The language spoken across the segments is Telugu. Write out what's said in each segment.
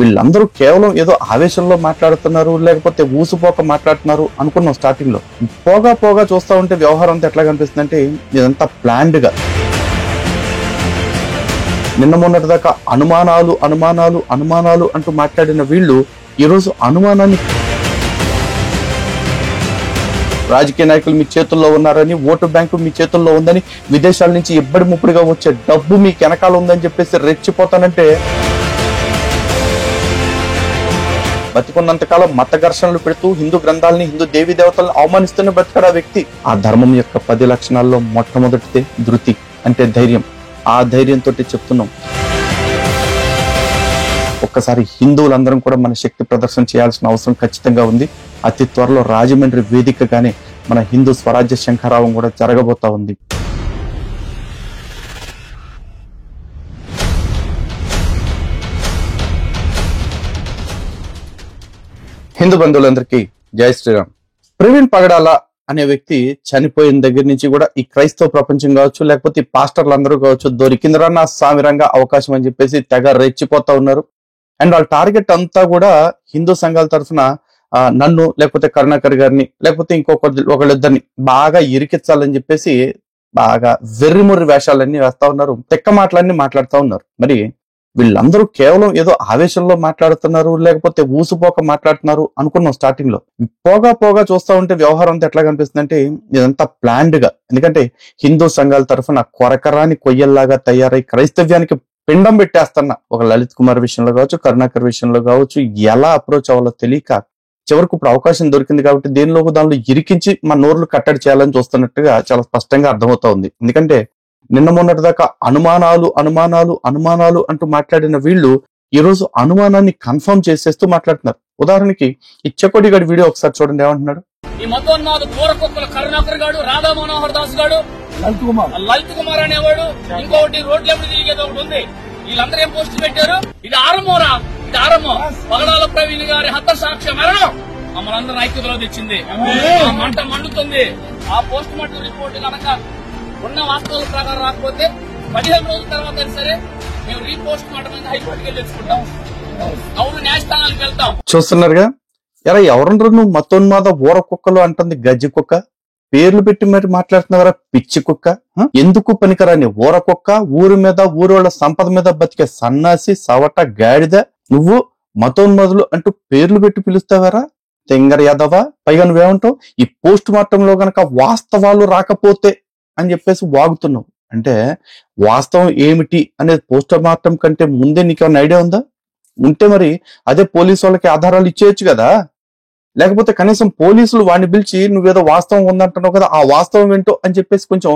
వీళ్ళందరూ కేవలం ఏదో ఆవేశంలో మాట్లాడుతున్నారు, లేకపోతే ఊసుపోక మాట్లాడుతున్నారు అనుకున్నాం స్టార్టింగ్ లో. పోగా చూస్తా ఉంటే వ్యవహారం అంతా ఎట్లా కనిపిస్తుందంటే ఇదంతా ప్లాన్డ్ గా. నిన్న మొన్నటి దాకా అనుమానాలు అంటూ మాట్లాడిన వీళ్ళు ఈరోజు అనుమానాన్ని, రాజకీయ నాయకులు మీ చేతుల్లో ఉన్నారని, ఓటు బ్యాంకు మీ చేతుల్లో ఉందని, విదేశాల నుంచి ఇబ్బడి ముప్పుడుగా వచ్చే డబ్బు మీకు వెనకాల ఉందని చెప్పేసి రెచ్చిపోతానంటే, బతికున్నంతకాలం మత ఘర్షణలు పెడుతూ హిందూ గ్రంథాలని, హిందూ దేవీ దేవతలను అవమానిస్తున్న బతికాడు ఆ వ్యక్తి. ఆ ధర్మం యొక్క 10 లక్షణాల్లో మొట్టమొదటిదే ధృతి, అంటే ధైర్యం. ఆ ధైర్యంతో చెప్తున్నాం, ఒక్కసారి హిందువులందరం కూడా మన శక్తి ప్రదర్శన చేయాల్సిన అవసరం ఖచ్చితంగా ఉంది. అతి త్వరలో రాజమండ్రి వేదికగానే మన హిందూ స్వరాజ్య శంఖారావం కూడా జరగబోతా ఉంది. హిందూ బంధువులందరికీ జై శ్రీరామ్. ప్రవీణ్ పగడాల అనే వ్యక్తి చనిపోయిన దగ్గర నుంచి కూడా ఈ క్రైస్తవ ప్రపంచం కావచ్చు, లేకపోతే ఈ పాస్టర్లు అందరూ కావచ్చు, దొరికిందిరా నా సామిరంగా అవకాశం అని చెప్పేసి తెగ రెచ్చిపోతా ఉన్నారు. అండ్ వాళ్ళ టార్గెట్ అంతా కూడా హిందూ సంఘాల తరఫున నన్ను, లేకపోతే కరుణాకర్ గారిని, లేకపోతే ఒకళ్ళిద్దరిని బాగా ఇరికించాలని చెప్పేసి బాగా వెర్రిముర్రి వేషాలన్నీ వేస్తా ఉన్నారు, తెక్క మాటలన్నీ మాట్లాడుతూ ఉన్నారు. మరి వీళ్ళందరూ కేవలం ఏదో ఆవేశంలో మాట్లాడుతున్నారు, లేకపోతే ఊసుపోక మాట్లాడుతున్నారు అనుకున్నాం స్టార్టింగ్ లో. పోగా చూస్తా ఉంటే వ్యవహారం అంతా ఎట్లా కనిపిస్తుందంటే ఇదంతా ప్లాన్డ్ గా. ఎందుకంటే హిందూ సంఘాల తరఫున కొరకరాని కొయ్యల్లాగా తయారై క్రైస్తవ్యానికి పిండం పెట్టేస్తున్నా ఒక లలిత్ కుమార్ విషయంలో కావచ్చు, కరుణాకర్ విషయంలో కావచ్చు, ఎలా అప్రోచ్ అవ్వాలో తెలియక చివరికి ఇప్పుడు అవకాశం దొరికింది కాబట్టి దానిలో ఇరికించి మన నోర్లు కట్టడి చేయాలని చూస్తున్నట్టుగా చాలా స్పష్టంగా అర్థమవుతా ఉంది. ఎందుకంటే నిన్న మొన్నటి దాకా అనుమానాలు అంటూ మాట్లాడిన వీళ్ళు ఈరోజు అనుమానాన్ని కన్ఫర్మ్ చేసేస్తూ మాట్లాడుతున్నారు. ఉదాహరణకి ఈ చెకోడిగాడి వీడియో ఒకసారి చూడండి, ఏమంటున్నాడు. ఈ మతోన్మాద కూరకొక్కల కరుణాకర్ గాడు, రాధా మనోహర్ దాస్ గాడు, లలిత్ కుమార్ అనేవాడు, ఇంకొకటి రోడ్ల తిరిగేది ఒకటి ఉంది. వీళ్ళందరూ ఏం పోస్ట్ పెట్టారు? ఇది ఆరంభంరా, ఇది ఆరంభం. పగడాల ప్రవీణ్ గారి హత్య సాక్ష్య మరణం మమ్మల్ని అందరూ ఐక్యతలో తెచ్చింది. ఆ మంట మండుతుంది. ఆ పోస్ట్ మార్టం రిపోర్ట్ కనుక ఉన్న వాస్తవాల ప్రకారం రాకపోతే 15 రోజుల తర్వాత సరే మేము రీపోస్ట్ మార్టం హైకోర్టుకి వెళ్ళి తెచ్చుకుంటాం. అవును, న్యాయస్థానానికి వెళ్తాం. చూస్తున్నారుగా, ఎరా ఎవరన్నా నువ్వు మతోన్మాద ఊర కుక్కలు అంటుంది గజ్జి కుక్క, పేర్లు పెట్టి మరి మాట్లాడుతున్నారా పిచ్చి కుక్క. ఎందుకు పనికరాని ఊర కుక్క, ఊరి మీద ఊరి వాళ్ళ సంపద మీద బతికే సన్నాసి సవట గాడిద, నువ్వు మతోన్మాదులు అంటూ పేర్లు పెట్టి పిలుస్తావారా తెంగర యాదవ. పైగా నువ్వేమంటావు, ఈ పోస్ట్ మార్టంలో గనక వాస్తవాలు రాకపోతే అని చెప్పేసి వాగుతున్నావు. అంటే వాస్తవం ఏమిటి అనేది పోస్ట్ మార్టం కంటే ముందే నీకేమైనా ఐడియా ఉందా? ఉంటే మరి అదే పోలీసు వాళ్ళకి ఆధారాలు ఇచ్చేయచ్చు కదా. లేకపోతే కనీసం పోలీసులు వాడిని పిలిచి నువ్వేదో వాస్తవం ఉందంటున్నావు కదా, ఆ వాస్తవం ఏంటో అని చెప్పేసి కొంచెం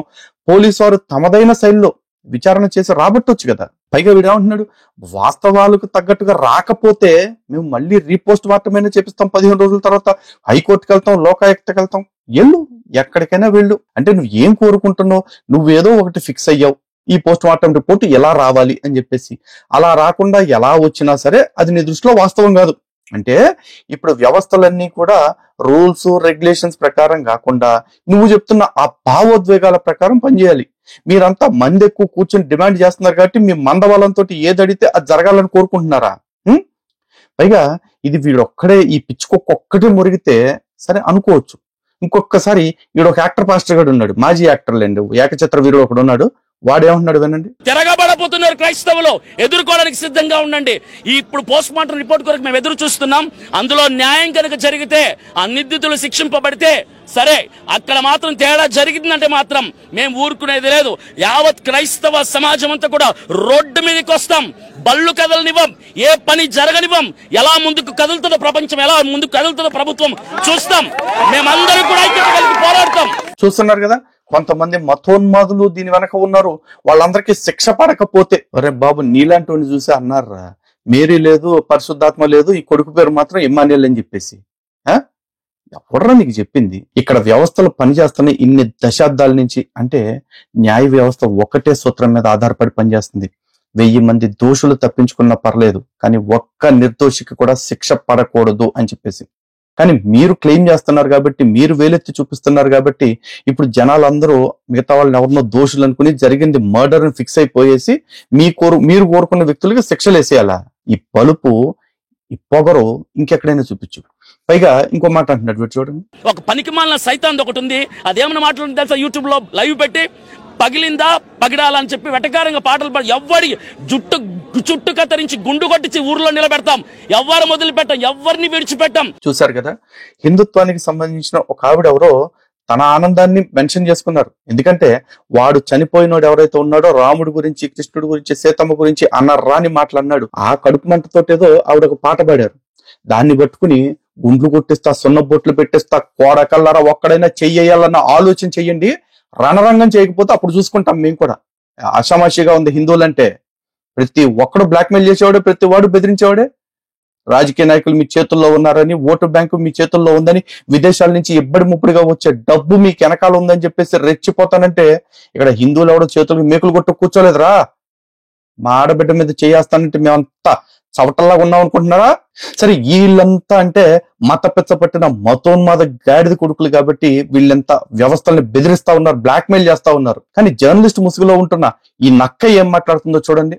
పోలీసు వారు తమదైన శైలిలో విచారణ చేసి రాబట్టొచ్చు కదా. పైగా వీడేమంటున్నాడు, వాస్తవాలకు తగ్గట్టుగా రాకపోతే మేము మళ్ళీ రీపోస్ట్ మార్టమైనా చేపిస్తాం, 15 రోజుల తర్వాత హైకోర్టుకి వెళ్తాం, లోకాయుక్తకి వెళ్తాం. ఎక్కడికైనా వెళ్ళు. అంటే నువ్వు ఏం కోరుకుంటున్నావు? నువ్వేదో ఒకటి ఫిక్స్ అయ్యావు, ఈ పోస్ట్ మార్టం రిపోర్ట్ ఎలా రావాలి అని చెప్పేసి. అలా రాకుండా ఎలా వచ్చినా సరే అది నీ దృష్టిలో వాస్తవం కాదు. అంటే ఇప్పుడు వ్యవస్థలన్నీ కూడా రూల్స్ రెగ్యులేషన్స్ ప్రకారం కాకుండా నువ్వు చెప్తున్న ఆ భావోద్వేగాల ప్రకారం పనిచేయాలి. మీరంతా మంది ఎక్కువ కూర్చొని డిమాండ్ చేస్తున్నారు కాబట్టి మీ మందబలంతో ఏది అడిగితే అది జరగాలని కోరుకుంటున్నారా? పైగా ఇది వీడొక్కడే, ఈ పిచ్చుకొక్కడే మురిగితే సరే అనుకోవచ్చు. ఇంకొకసారి వీడొక యాక్టర్ పాస్టర్ గారు ఉన్నాడు, మాజీ యాక్టర్లేండి, ఏకచిత్ర వీరుడు ఒకడు ఉన్నాడు. వాడేమంటున్నాడు వినండి. తిరగబడబోతున్నారు క్రైస్తవులు, ఎదుర్కోవడానికి సిద్ధంగా ఉండండి. ఇప్పుడు పోస్ట్ మార్టం రిపోర్ట్ కొరకు మేము ఎదురు చూస్తున్నాం. అందులో న్యాయం కనుక జరిగితే, ఆ నిందితులు శిక్షింపబడితే సరే, అక్కడ మాత్రం తేడా జరిగిందంటే మాత్రం మేము ఊరుకునేది లేదు. యావత్ క్రైస్తవ సమాజం అంతా కూడా రోడ్డు మీదకి వస్తాం. బళ్ళు కదలనివ్వం, ఏ పని జరగనివ్వం. ఎలా ముందుకు కదులుతుందో ప్రపంచం, ఎలా ముందుకు కదులుతుందో ప్రభుత్వం చూస్తాం. మేమందరూ కూడా ఐక్యత కలిగి పోరాడతాం. చూస్తున్నారు కదా, కొంతమంది మతోన్మాదులు దీని వెనక ఉన్నారు. వాళ్ళందరికీ శిక్ష పడకపోతే, అరే బాబు నీలాంటి వాడిని చూసి అన్నారా, మేరీ లేదు, పరిశుద్ధాత్మ లేదు, ఈ కొడుకు పేరు మాత్రం ఇమ్మాన్యుయల్ అని చెప్పేసి. ఎవడరా నీకు చెప్పింది? ఇక్కడ వ్యవస్థలు పనిచేస్తున్నాయి ఇన్ని దశాబ్దాల నుంచి. అంటే న్యాయ వ్యవస్థ ఒకటే సూత్రం మీద ఆధారపడి పనిచేస్తుంది. 1000 మంది దోషులు తప్పించుకున్నా పర్లేదు, కానీ ఒక్క నిర్దోషికి కూడా శిక్ష పడకూడదు అని చెప్పేసి. కానీ మీరు క్లెయిమ్ చేస్తున్నారు కాబట్టి, మీరు వేలెత్తి చూపిస్తున్నారు కాబట్టి ఇప్పుడు జనాలందరూ మిగతా వాళ్ళని ఎవరినో దోషులు అనుకుని జరిగింది మర్డర్ అని ఫిక్స్ అయిపోయేసి మీరు కోరుకున్న వ్యక్తులకి శిక్షలు వేసేయాలా? ఈ పలుపు ఈ పొగరు ఇంకెక్కడైనా చూపించు. పైగా ఇంకో మాట అంటున్నాడు వీడు చూడండి. ఒక పనికిమాలిన సైతాన్ ఒకటి ఉంది, అదేమన్నా మాట్లాడుతుంది తెలుసా? యూట్యూబ్ లో లైవ్ పెట్టి పగిలిందా పగిడాలని చెప్పి వెటకారంగా పాటలు పాడి ఎవ్వడి చుట్టు కత్తిరించి గుండు కొట్టించి ఊర్లో నిలబెడతాం, ఎవ్వరు మొదలుపెట్టాం, ఎవరిని విడిచిపెట్టాం. చూశారు కదా, హిందుత్వానికి సంబంధించిన ఒక ఆవిడ ఎవరో తన ఆనందాన్ని మెన్షన్ చేసుకున్నారు. ఎందుకంటే వాడు చనిపోయినోడు ఎవరైతే ఉన్నాడో రాముడి గురించి, కృష్ణుడి గురించి, సీతమ్మ గురించి అన్నరాని మాట్లాడినాడు. ఆ కడుపు మంటతోటేదో ఆవిడ ఒక పాట పాడారు. దాన్ని పట్టుకుని గుండ్లు కొట్టిస్తా, సున్న బొట్లు పెట్టిస్తా, కోడకల్లారా ఒక్కడైనా చెయ్యాలన్న ఆలోచన చెయ్యండి, రణరంగం చేయకపోతే అప్పుడు చూసుకుంటాం మేము కూడా. ఆషామాషిగా ఉంది హిందువులంటే. ప్రతి ఒక్కడు బ్లాక్మెయిల్ చేసేవాడే, ప్రతి వాడు బెదిరించేవాడే. రాజకీయ నాయకులు మీ చేతుల్లో ఉన్నారని, ఓటు బ్యాంకు మీ చేతుల్లో ఉందని, విదేశాల నుంచి ఇబ్బడి ముప్పుడుగా వచ్చే డబ్బు మీకు వెనకాల ఉందని చెప్పేసి రెచ్చిపోతానంటే, ఇక్కడ హిందువులు ఎవడో చేతులకు మేకులు కొట్టు కూర్చోలేదురా. మా ఆడబిడ్డ మీద చేయేస్తానంటే మేమంతా చవటల్లాగా ఉన్నాం అనుకుంటున్నారా? సరే, వీళ్ళంతా అంటే మత పెచ్చ పట్టిన మతోన్మాద గాడిద కొడుకులు కాబట్టి వీళ్ళంతా వ్యవస్థల్ని బెదిరిస్తా ఉన్నారు, బ్లాక్మెయిల్ చేస్తా ఉన్నారు. కానీ జర్నలిస్ట్ ముసుగులో ఉంటున్న ఈ నక్క ఏం మాట్లాడుతుందో చూడండి.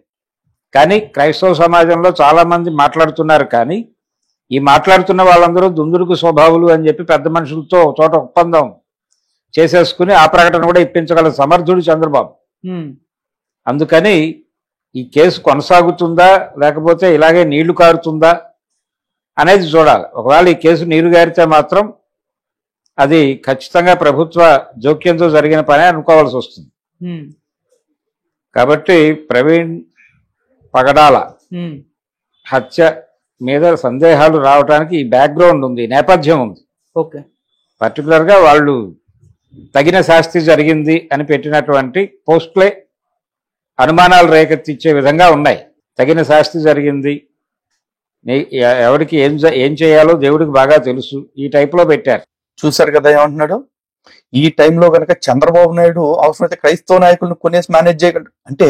కానీ క్రైస్తవ సమాజంలో చాలా మంది మాట్లాడుతున్నారు, కానీ ఈ మాట్లాడుతున్న వాళ్ళందరూ దుందుడుకు స్వభావులు అని చెప్పి పెద్ద మనుషులతో చోట ఒప్పందం చేసేసుకుని ఆ ప్రకటన కూడా ఇప్పించగల సమర్థుడు చంద్రబాబు. అందుకని ఈ కేసు కొనసాగుతుందా లేకపోతే ఇలాగే నీళ్లు కారుతుందా అనేది చూడాలి. ఒకవేళ ఈ కేసు నీరు గారితే మాత్రం అది ఖచ్చితంగా ప్రభుత్వ జోక్యంతో జరిగిన పని అనుకోవాల్సి వస్తుంది. కాబట్టి ప్రవీణ్ పగడాల హత్య మీద సందేహాలు రావడానికి ఈ బ్యాక్గ్రౌండ్ ఉంది, నేపథ్యం ఉంది. ఓకే, పర్టికులర్ గా వాళ్ళు తగిన శాస్తి జరిగింది అని పెట్టినటువంటి పోస్టులే అనుమానాలు రేకెత్తిచ్చే విధంగా ఉన్నాయి. తగిన శాస్తి జరిగింది, ఎవరికి ఏం చేయాలో దేవుడికి బాగా తెలుసు, ఈ టైప్ లో పెట్టారు. చూశారు కదా ఏమంటున్నాడు. ఈ టైంలో గనక చంద్రబాబు నాయుడు అవసరమైతే క్రైస్తవ నాయకులను కొనేసి మేనేజ్ చేయగలడు. అంటే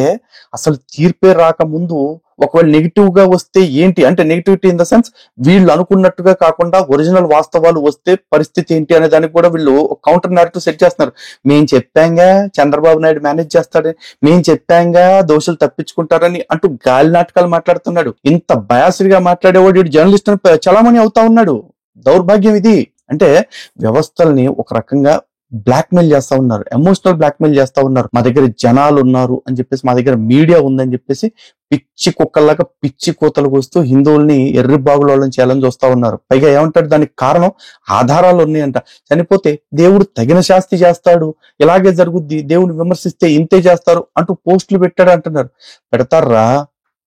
అసలు తీర్పే రాకముందు ఒకవేళ నెగిటివ్ గా వస్తే ఏంటి అంటే, నెగిటివిటీ ఇన్ ద సెన్స్ వీళ్ళు అనుకున్నట్టుగా కాకుండా ఒరిజినల్ వాస్తవాలు వస్తే పరిస్థితి ఏంటి అనే దానికి కూడా వీళ్ళు కౌంటర్ నారేటివ్ సెట్ చేస్తున్నారు. మేం చెప్పాంగా చంద్రబాబు నాయుడు మేనేజ్ చేస్తాడని, మేం చెప్పాంగా దోషులు తప్పించుకుంటారని అంటూ గాలి నాటకాలు మాట్లాడుతున్నాడు. ఇంత బయాసిడ్గా మాట్లాడేవాడు జర్నలిస్ట్ చలామణి అవుతా ఉన్నాడు. దౌర్భాగ్యం ఇది. అంటే వ్యవస్థల్ని ఒక రకంగా బ్లాక్మెయిల్ చేస్తా ఉన్నారు, ఎమోషనల్ బ్లాక్మెయిల్ చేస్తా ఉన్నారు. మా దగ్గర జనాలు ఉన్నారు అని చెప్పేసి, మా దగ్గర మీడియా ఉందని చెప్పేసి పిచ్చి కుక్కల్లాగా పిచ్చి కోతలు వస్తూ హిందువుల్ని ఎర్రి బాగులోళ్ళని చేయాలని చూస్తా ఉన్నారు. పైగా ఏమంటాడు, దానికి కారణం ఆధారాలు ఉన్నాయంట. చనిపోతే దేవుడు తగిన శాస్తి చేస్తాడు, ఇలాగే జరుగుద్ది, దేవుని విమర్శిస్తే ఇంతే చేస్తారు అంటూ పోస్టులు పెట్టాడు అంటున్నారు.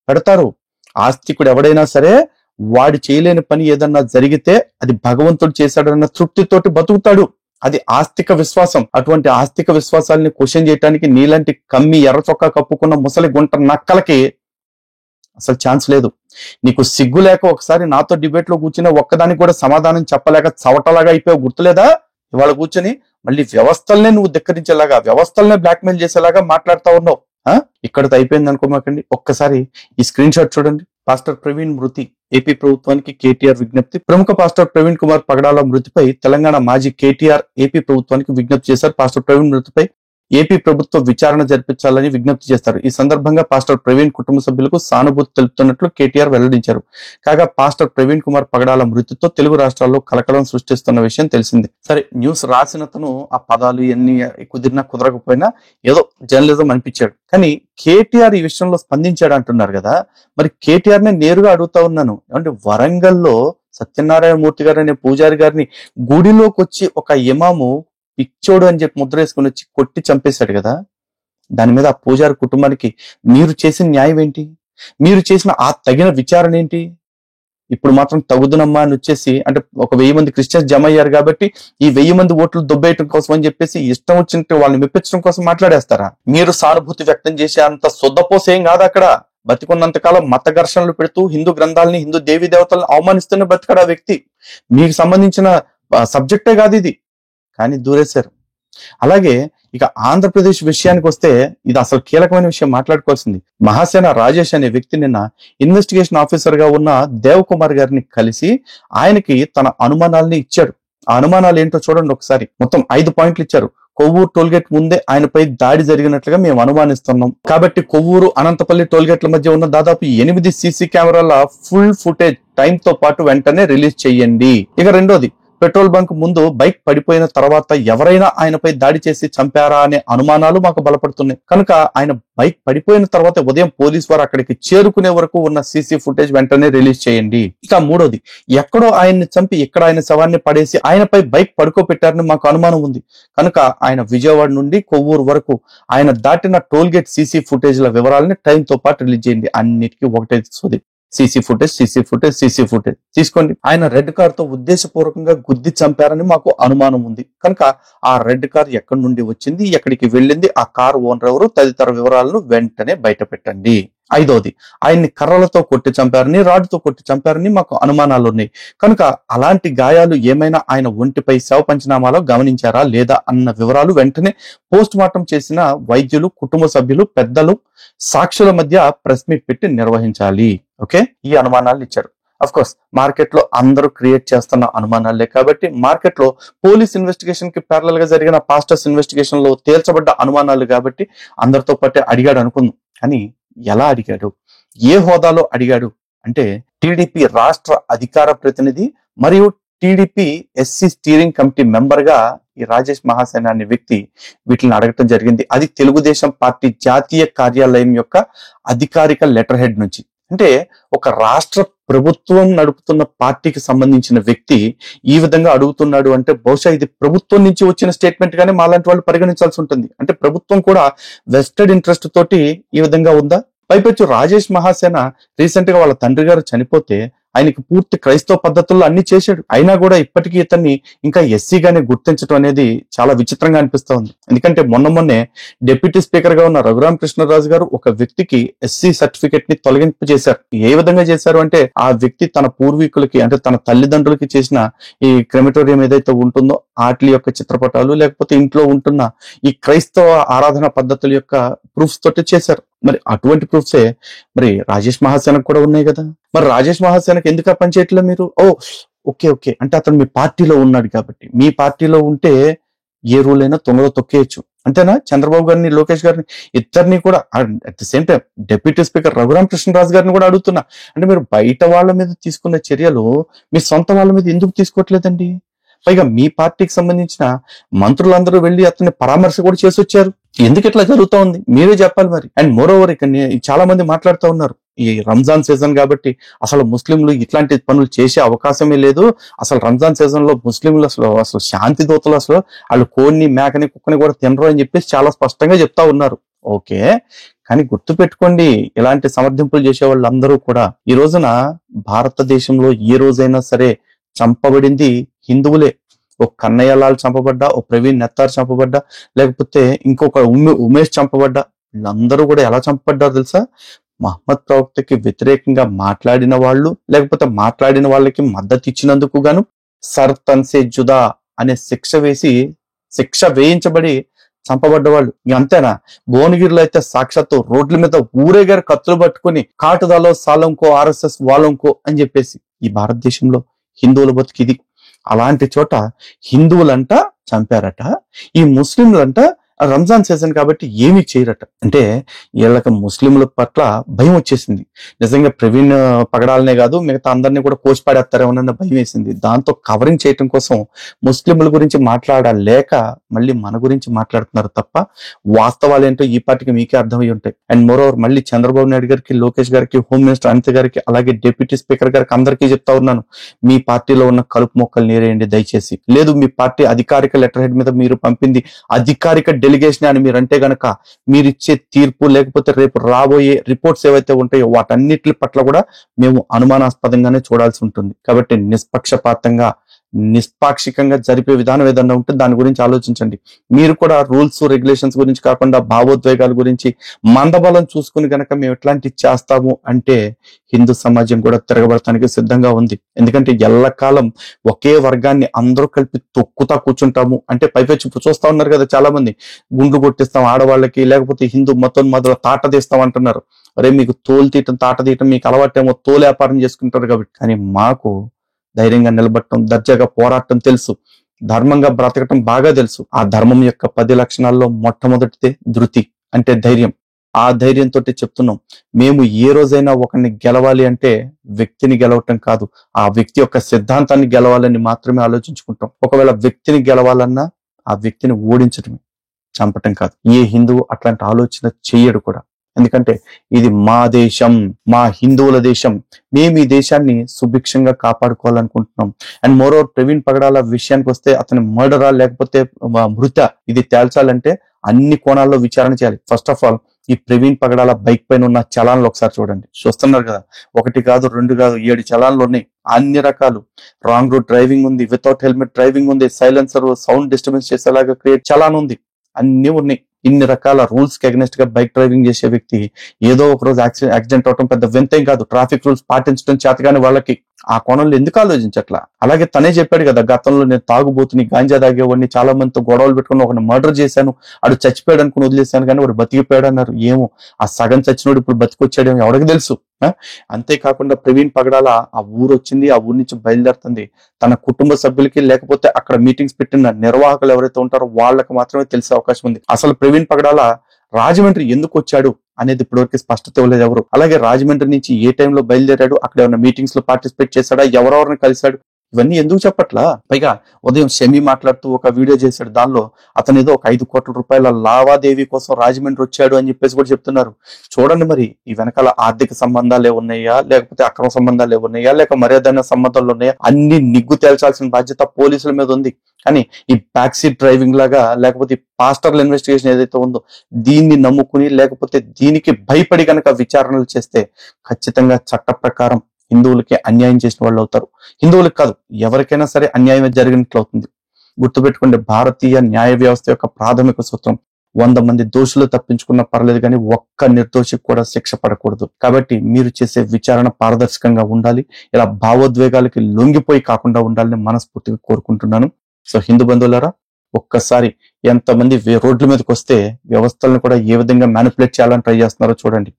పెడతారు. ఆస్తికుడు ఎవడైనా సరే వాడు చేయలేని పని ఏదన్నా జరిగితే అది భగవంతుడు చేశాడన్న తృప్తితోటి బతుకుతాడు. అది ఆస్తిక విశ్వాసం. అటువంటి ఆస్తిక విశ్వాసాలని క్వశ్చన్ చేయడానికి నీలాంటి కమ్మి ఎర్ర చొక్కా కప్పుకున్న ముసలి గుంట నక్కలకి అసలు ఛాన్స్ లేదు. నీకు సిగ్గు లేక ఒకసారి నాతో డిబేట్ లో కూర్చుని ఒక్కదానికి కూడా సమాధానం చెప్పలేక చవటలాగా అయిపోయావు, గుర్తులేదా? ఇవాళ కూర్చొని మళ్ళీ వ్యవస్థలనే నువ్వు ధిక్కరించేలాగా, వ్యవస్థలనే బ్లాక్మెయిల్ చేసేలాగా మాట్లాడుతా ఉన్నావు. ఇక్కడితో అయిపోయింది అనుకోమాకండి. ఒక్కసారి ఈ స్క్రీన్ షాట్ చూడండి. పాస్టర్ ప్రవీణ్ మృతి, ఏపీ ప్రభుత్వానికి కేటీఆర్ విజ్ఞప్తి. ప్రముఖ పాస్టర్ ప్రవీణ్ కుమార్ పగడాల మృతిపై తెలంగాణ మాజీ కేటీఆర్ ఏపీ ప్రభుత్వానికి విజ్ఞప్తి చేశారు. పాస్టర్ ప్రవీణ్ మృతిపై ఏపీ ప్రభుత్వం విచారణ జరిపించాలని విజ్ఞప్తి చేస్తారు. ఈ సందర్భంగా పాస్టర్ ప్రవీణ్ కుటుంబ సభ్యులకు సానుభూతి తెలుపుతున్నట్లు కేటీఆర్ వెల్లడించారు. కాగా పాస్టర్ ప్రవీణ్ కుమార్ పగడాల మృతితో తెలుగు రాష్ట్రాల్లో కలకలం సృష్టిస్తున్న విషయం తెలిసింది. సరే, న్యూస్ రాసినతను ఆ పదాలు ఎన్ని కుదిరినా కుదరకపోయినా ఏదో జర్నలిజం అనిపించాడు. కానీ కేటీఆర్ ఈ విషయంలో స్పందించాడు అంటున్నారు కదా. మరి కేటీఆర్ నే నేరుగా అడుగుతా ఉన్నాను, ఏమంటే వరంగల్లో సత్యనారాయణ మూర్తి గారు అనే పూజారి గారిని గుడిలోకి వచ్చి ఒక ఇమాము పిచ్చోడు అని చెప్పి ముద్ర వేసుకుని వచ్చి కొట్టి చంపేశాడు కదా. దాని మీద ఆ పూజారి కుటుంబానికి మీరు చేసిన న్యాయం ఏంటి? మీరు చేసిన ఆ తగిన విచారణ ఏంటి? ఇప్పుడు మాత్రం తగుదునమ్మా అని వచ్చేసి, అంటే ఒక 1000 మంది క్రిస్టియన్స్ జమ అయ్యారు కాబట్టి ఈ 1000 మంది ఓట్లు దొబ్బేయటం కోసం అని చెప్పేసి ఇష్టం వచ్చినట్టు వాళ్ళని మెప్పించడం కోసం మాట్లాడేస్తారా? మీరు సానుభూతి వ్యక్తం చేసే అంత సొద్దపోసేం కాదు అక్కడ. బతికున్నంతకాలం మత ఘర్షణలు పెడుతూ హిందూ గ్రంథాలని, హిందూ దేవీ దేవతలను అవమానిస్తూనే బతికాడు ఆ వ్యక్తి. మీకు సంబంధించిన సబ్జెక్టే కాదు ఇది, కానీ దూరేశారు. అలాగే ఇక ఆంధ్రప్రదేశ్ విషయానికి వస్తే ఇది అసలు కీలకమైన విషయం మాట్లాడుకోవాల్సింది. మహాసేన రాజేష్ అనే వ్యక్తి నిన్న ఇన్వెస్టిగేషన్ ఆఫీసర్ గా ఉన్న దేవ్ కుమార్ గారిని కలిసి ఆయనకి తన అనుమానాలని ఇచ్చాడు. ఆ అనుమానాలు ఏంటో చూడండి ఒకసారి. మొత్తం 5 పాయింట్లు ఇచ్చారు. కొవ్వూరు టోల్గేట్ ముందే ఆయనపై దాడి జరిగినట్లుగా మేము అనుమానిస్తున్నాం. కాబట్టి కొవ్వూరు అనంతపల్లి టోల్గేట్ల మధ్య ఉన్న దాదాపు 8 సీసీ కెమెరాల ఫుల్ ఫుటేజ్ టైం తో పాటు వెంటనే రిలీజ్ చేయండి. ఇక రెండోది, పెట్రోల్ బంక్ ముందు బైక్ పడిపోయిన తర్వాత ఎవరైనా ఆయనపై దాడి చేసి చంపారా అనే అనుమానాలు మాకు బలపడుతున్నాయి. కనుక ఆయన బైక్ పడిపోయిన తర్వాత ఉదయం పోలీసు వారు అక్కడికి చేరుకునే వరకు ఉన్న సీసీ ఫుటేజ్ వెంటనే రిలీజ్ చేయండి. ఇక మూడోది, ఎక్కడో ఆయన్ని చంపి ఇక్కడ ఆయన శవాన్ని పడేసి ఆయనపై బైక్ పడుకోబెట్టారని మాకు అనుమానం ఉంది. కనుక ఆయన విజయవాడ నుండి కొవ్వూరు వరకు ఆయన దాటిన టోల్ గేట్ సీసీ ఫుటేజ్ల వివరాలని టైం తో పాటు రిలీజ్ చేయండి. అన్నిటికీ ఒకటే సోది, సీసీ ఫుటేజ్ తీసుకోండి. ఆయన రెడ్ కార్ తో ఉద్దేశపూర్వకంగా గుద్ది చంపారని మాకు అనుమానం ఉంది. కనుక ఆ రెడ్ కార్ ఎక్కడి నుండి వచ్చింది, ఎక్కడికి వెళ్ళింది, ఆ కార్ ఓనర్ ఎవరు, తదితర వివరాలను వెంటనే బయట పెట్టండి. ఐదోది, ఆయన్ని కర్రలతో కొట్టి చంపారని, రాడ్డుతో కొట్టి చంపారని మాకు అనుమానాలు ఉన్నాయి. కనుక అలాంటి గాయాలు ఏమైనా ఆయన ఒంటిపై శవ పంచనామాలో గమనించారా లేదా అన్న వివరాలు వెంటనే పోస్ట్ మార్టం చేసిన వైద్యులు, కుటుంబ సభ్యులు, పెద్దలు, సాక్షుల మధ్య ప్రెస్ మీట్ పెట్టి నిర్వహించాలి. ఓకే, ఈ అనుమానాలు ఇచ్చారు. అఫ్ కోర్స్ మార్కెట్ లో అందరూ క్రియేట్ చేస్తున్న అనుమానాలే కాబట్టి మార్కెట్ లో పోలీస్ ఇన్వెస్టిగేషన్ కి ప్యారలల్ గా జరిగిన పాస్టర్స్ ఇన్వెస్టిగేషన్ లో తేల్చబడ్డ అనుమానాలు కాబట్టి అందరితో పాటే అడిగాడు అనుకుందాం. కానీ ఎలా అడిగాడు, ఏ హోదాలో అడిగాడు అంటే టీడీపీ రాష్ట్ర అధికార ప్రతినిధి మరియు TDP SC steering committee member గా ఈ రాజేష్ మహాసేన అనే వ్యక్తి వీటిని అడగటం జరిగింది. అది తెలుగుదేశం పార్టీ జాతీయ కార్యాలయం యొక్క అధికారిక లెటర్ హెడ్ నుంచి. అంటే ఒక రాష్ట్ర ప్రభుత్వం నడుపుతున్న పార్టీకి సంబంధించిన వ్యక్తి ఈ విధంగా అడుగుతున్నాడు అంటే బహుశా ఇది ప్రభుత్వం నుంచి వచ్చిన స్టేట్మెంట్ గానే మాలాంటి వాళ్ళు పరిగణించాల్సి ఉంటుంది. అంటే ప్రభుత్వం కూడా వెస్టెడ్ ఇంట్రెస్ట్ తోటి ఈ విధంగా ఉందా? పైపెచ్చు రాజేష్ మహాసేన రీసెంట్ గా వాళ్ళ తండ్రి గారు చనిపోతే ఆయనకి పూర్తి క్రైస్తవ పద్ధతుల్లో అన్ని చేశాడు. అయినా కూడా ఇప్పటికీ ఇతన్ని ఇంకా ఎస్సీగానే గుర్తించడం అనేది చాలా విచిత్రంగా అనిపిస్తా ఉంది. ఎందుకంటే మొన్నే డిప్యూటీ స్పీకర్ గా ఉన్న రఘురామకృష్ణరాజు గారు ఒక వ్యక్తికి ఎస్సీ సర్టిఫికెట్ ని తొలగింపు చేశారు. ఏ విధంగా చేశారు అంటే ఆ వ్యక్తి తన పూర్వీకులకి అంటే తన తల్లిదండ్రులకి చేసిన ఈ క్రెమిటోరియం ఏదైతే ఉంటుందో వాటి యొక్క చిత్రపటాలు లేకపోతే ఇంట్లో ఉంటున్న ఈ క్రైస్తవ ఆరాధన పద్ధతుల యొక్క ప్రూఫ్స్ తోటి చేశారు. మరి అటువంటి ప్రూఫ్సే మరి రాజేష్ మహాసేనకు కూడా ఉన్నాయి కదా. మరి రాజేష్ మహాసేనకు ఎందుకు పనిచేయట్లేదు మీరు? ఓకే అంటే అతను మీ పార్టీలో ఉన్నాడు కాబట్టి. మీ పార్టీలో ఉంటే ఏ రూల్ అయినా తొంగలో తొక్కేయచ్చు అంతేనా? చంద్రబాబు గారిని, లోకేష్ గారిని ఇద్దరిని కూడా at the same time deputy speaker Raghuramakrishnaraju గారిని కూడా అడుగుతున్నా, అంటే మీరు బయట వాళ్ళ మీద తీసుకున్న చర్యలు మీ సొంత వాళ్ళ మీద ఎందుకు తీసుకోవట్లేదండి? పైగా మీ పార్టీకి సంబంధించిన మంత్రులందరూ వెళ్లి అతన్ని పరామర్శ కూడా చేసి వచ్చారు. ఎందుకు ఇట్లా జరుగుతా ఉంది మీరే చెప్పాలి మరి. అండ్ మోర్ ఓవర్ ఇక్కడ చాలా మంది మాట్లాడుతూ ఉన్నారు, ఈ రంజాన్ సీజన్ కాబట్టి అసలు ముస్లింలు ఇట్లాంటి పనులు చేసే అవకాశమే లేదు. అసలు రంజాన్ సీజన్ లో ముస్లింలు అసలు శాంతి దూతలు అసలు వాళ్ళు కోడిని, మేకని, కుక్కని కూడా తినరు అని చెప్పేసి చాలా స్పష్టంగా చెప్తా ఉన్నారు. ఓకే, కానీ గుర్తు పెట్టుకోండి, ఇలాంటి సమర్థింపులు చేసే వాళ్ళందరూ కూడా ఈ రోజున భారతదేశంలో ఏ రోజైనా సరే చంపబడింది హిందువులే. ఓ కన్నయ్య లాల్ చంపబడ్డా, ఓ ప్రవీణ్ నెత్తార్ చంపబడ్డా, లేకపోతే ఇంకొక ఉమేష్ చంపబడ్డా, వీళ్ళందరూ కూడా ఎలా చంపబడ్డారు తెలుసా? మహమ్మద్ ప్రవక్తకి వ్యతిరేకంగా మాట్లాడిన వాళ్ళు లేకపోతే మాట్లాడిన వాళ్ళకి మద్దతు ఇచ్చినందుకు గాను సర్ తన్సే జుదా అనే శిక్ష వేయించబడి చంపబడ్డవాళ్ళు. ఇక అంతేనా? భువనగిరిలో అయితే సాక్షాత్తు రోడ్ల మీద ఊరేగారు కత్తులు పట్టుకుని, కాటుదాలో సాలంకో, ఆర్ఎస్ఎస్ వాలంకో అని చెప్పేసి. ఈ భారతదేశంలో హిందువుల బతికిది. అలాంటి చోట హిందువులంట చంపారట, ఈ ముస్లింలంట రంజాన్ సీజన్ కాబట్టి ఏమీ చేయరట. అంటే వీళ్ళకి ముస్లింల పట్ల భయం వచ్చేసింది. నిజంగా ప్రవీణ్ పగడాలనే కాదు మిగతా అందరినీ కూడా కోసి పాడేస్తారేమోనన్న భయం వేసింది. దాంతో కవరింగ్ చేయటం కోసం ముస్లింల గురించి మాట్లాడలేక మళ్ళీ మన గురించి మాట్లాడుతున్నారు తప్ప వాస్తవాలు ఏంటో ఈ పార్టీకి మీకే అర్థమై ఉంటాయి. అండ్ మోర్ ఓవర్ మళ్ళీ చంద్రబాబు నాయుడు గారికి, లోకేష్ గారికి, హోమ్ మినిస్టర్ అనిత గారికి, అలాగే డిప్యూటీ స్పీకర్ గారికి అందరికీ చెప్తా ఉన్నాను, మీ పార్టీలో ఉన్న కలుపు మొక్కలు నేరేయండి దయచేసి. లేదు మీ పార్టీ అధికారిక లెటర్ హెడ్ మీద మీరు పంపింది అధికారిక డెలిగేషన్ అని మీరు అంటే గనక మీరిచ్చే తీర్పు లేకపోతే రేపు రాబోయే రిపోర్ట్స్ ఏవైతే ఉంటాయో వాటన్నిటి పట్ల కూడా మేము అనుమానాస్పదంగానే చూడాల్సి ఉంటుంది. కాబట్టి నిష్పక్షపాతంగా, నిష్పాక్షికంగా జరిపే విధానం ఏదన్నా ఉంటే దాని గురించి ఆలోచించండి. మీరు కూడా రూల్స్ రెగ్యులేషన్స్ గురించి కాకుండా భావోద్వేగాల గురించి మందబలం చూసుకుని గనక మేము ఎట్లాంటి చేస్తాము అంటే హిందూ సమాజం కూడా తిరగబడటానికి సిద్ధంగా ఉంది. ఎందుకంటే ఎల్లకాలం ఒకే వర్గాన్ని అందరూ కలిపి తొక్కుతా కూర్చుంటాము అంటే పైపెచ్చి చూస్తా ఉన్నారు కదా చాలా మంది, గుండ్లు కొట్టిస్తాం ఆడవాళ్ళకి, లేకపోతే హిందూ మొదల తాట తీస్తాం అంటున్నారు. అరే మీకు తోలు తీయటం, తాట తీయటం మీకు అలవాటేమో, తోలు వ్యాపారం చేసుకుంటారు కాబట్టి. కానీ మాకు ధైర్యంగా నిలబడటం, దర్జాగా పోరాటం తెలుసు. ధర్మంగా బ్రతకటం బాగా తెలుసు. ఆ ధర్మం యొక్క 10 లక్షణాల్లో మొట్టమొదటిదే ధృతి, అంటే ధైర్యం. ఆ ధైర్యంతో చెప్తున్నాం, మేము ఏ రోజైనా ఒకరిని గెలవాలి అంటే వ్యక్తిని గెలవటం కాదు, ఆ వ్యక్తి యొక్క సిద్ధాంతాన్ని గెలవాలని మాత్రమే ఆలోచించుకుంటాం. ఒకవేళ వ్యక్తిని గెలవాలన్నా ఆ వ్యక్తిని ఓడించటమే, చంపటం కాదు. ఏ హిందువు అట్లాంటి ఆలోచన చెయ్యడు కూడా. ఎందుకంటే ఇది మా దేశం, మా హిందువుల దేశం, మేము ఈ దేశాన్ని సుభిక్షంగా కాపాడుకోవాలనుకుంటున్నాం. అండ్ మోరోవర్ ప్రవీణ్ పగడాల విషయానికి వస్తే అతని మర్డరా లేకపోతే మృత, ఇది తేల్చాలంటే అన్ని కోణాల్లో విచారణ చేయాలి. ఫస్ట్ ఆఫ్ ఆల్ ఈ ప్రవీణ్ పగడాల బైక్ పైన ఉన్న చలాన్లు ఒకసారి చూడండి. చూస్తున్నారు కదా, 1 కాదు 2 కాదు 7 చలాన్లు ఉన్నాయి. అన్ని రకాలు రాంగ్ రూట్ డ్రైవింగ్ ఉంది, వితౌట్ హెల్మెట్ డ్రైవింగ్ ఉంది, సైలెన్సర్ సౌండ్ డిస్టర్బెన్స్ చేసేలాగా క్రియేట్ చలాన్ ఉంది, అన్ని ఉన్నాయి. ఇన్ని రకాల రూల్స్ కి అగెనిస్ట్ గా బైక్ డ్రైవింగ్ చేసే వ్యక్తి ఏదో ఒక రోజు యాక్సిడెంట్ అవడం పెద్ద వింతేం కాదు. ట్రాఫిక్ రూల్స్ పాటించడం చేతగాని వాళ్ళకి ఆ కోణంలో ఎందుకు ఆలోచించట్లా? అలాగే తనే చెప్పాడు కదా, గతంలో నేను తాగుబోతుని, గాంజా తాగేవాడిని, చాలా మందితో గొడవలు పెట్టుకుని ఒకరిని మర్డర్ చేశాను, ఆడు చచ్చిపోయాడు అనుకుని వదిలేశాను, కానీ వాడు బతికిపోయాడు అన్నారు. ఏమో ఆ సగం చచ్చినోడు ఇప్పుడు బతికొచ్చాడేమో ఎవరికి తెలుసు. అంతేకాకుండా ప్రవీణ్ పగడాల ఆ ఊరు వచ్చింది, ఆ ఊరి నుంచి బయలుదేరుతుంది, తన కుటుంబ సభ్యులకి లేకపోతే అక్కడ మీటింగ్స్ పెట్టిన నిర్వాహకులు ఎవరైతే ఉంటారో వాళ్ళకి మాత్రమే తెలిసే అవకాశం ఉంది. అసలు ప్రవీణ్ పగడాల రాజమండ్రి ఎందుకు వచ్చాడు అనేది ఇప్పటివరకు స్పష్టత ఇవ్వలేదు ఎవరు. అలాగే రాజమండ్రి నుంచి ఏ టైంలో బయలుదేరాడు, అక్కడ ఏమైనా మీటింగ్స్ లో పార్టిసిపేట్ చేశాడా, ఎవరెవరిని కలిశాడు, ఇవన్నీ ఎందుకు చెప్పట్లా? పైగా ఉదయం షమి మాట్లాడుతూ ఒక వీడియో చేశాడు, దానిలో అతను ఏదో ఒక 5 కోట్ల రూపాయల లావాదేవీ కోసం రాజమండ్రి వచ్చాడు అని చెప్పేసి కూడా చెప్తున్నారు. చూడండి మరి ఈ వెనకాల ఆర్థిక సంబంధాలు ఏమున్నాయా, లేకపోతే అక్రమ సంబంధాలు ఏమున్నాయా, లేక మర్యాదైన సంబంధాలు ఉన్నాయా, అన్ని నిగ్గు తేల్చాల్సిన బాధ్యత పోలీసుల మీద ఉంది. కానీ ఈ బ్యాక్ సీట్ డ్రైవింగ్ లాగా, లేకపోతే పాస్టర్ల ఇన్వెస్టిగేషన్ ఏదైతే ఉందో దీన్ని నమ్ముకుని లేకపోతే దీనికి భయపడి కనుక విచారణలు చేస్తే ఖచ్చితంగా చట్ట ప్రకారం హిందువులకి అన్యాయం చేసిన వాళ్ళు అవుతారు. హిందువులకు కాదు, ఎవరికైనా సరే అన్యాయం జరిగినట్లు అవుతుంది. గుర్తుపెట్టుకోండి, భారతీయ న్యాయ వ్యవస్థ యొక్క ప్రాథమిక సూత్రం 100 మంది దోషులు తప్పించుకున్నా పర్లేదు, కానీ ఒక్క నిర్దోషికి కూడా శిక్ష పడకూడదు. కాబట్టి మీరు చేసే విచారణ పారదర్శకంగా ఉండాలి, ఇలా భావోద్వేగాలకి లొంగిపోయి కాకుండా ఉండాలని మనస్ఫూర్తిగా కోరుకుంటున్నాను. సో హిందూ బంధువులారా, ఒక్కసారి ఎంతమంది రోడ్ల మీదకి వస్తే వ్యవస్థలను కూడా ఏ విధంగా మ్యానిపులేట్ చేయాలని ట్రై చేస్తున్నారో చూడండి.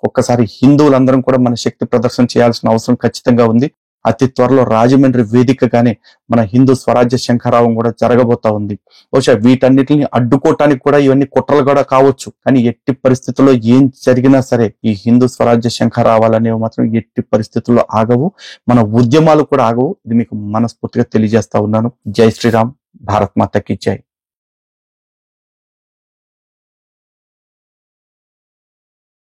ఒక్కసారి హిందువులందరం కూడా మన శక్తి ప్రదర్శన చేయాల్సిన అవసరం ఖచ్చితంగా ఉంది. అతి త్వరలో రాజమండ్రి వేదికగానే మన హిందూ స్వరాజ్య శంఖారావం కూడా జరగబోతా ఉంది. బహుశా వీటన్నిటిని అడ్డుకోవటానికి కూడా ఇవన్నీ కుట్రలు కూడా కావచ్చు, కానీ ఎట్టి పరిస్థితుల్లో ఏం జరిగినా సరే ఈ హిందూ స్వరాజ్య శంఖారావాలనేవి మాత్రం ఎట్టి పరిస్థితుల్లో ఆగవు, మన ఉద్యమాలు కూడా ఆగవు. ఇది మీకు మనస్ఫూర్తిగా తెలియజేస్తా ఉన్నాను. జై శ్రీరామ్, భారత్ మాతా కీ జై.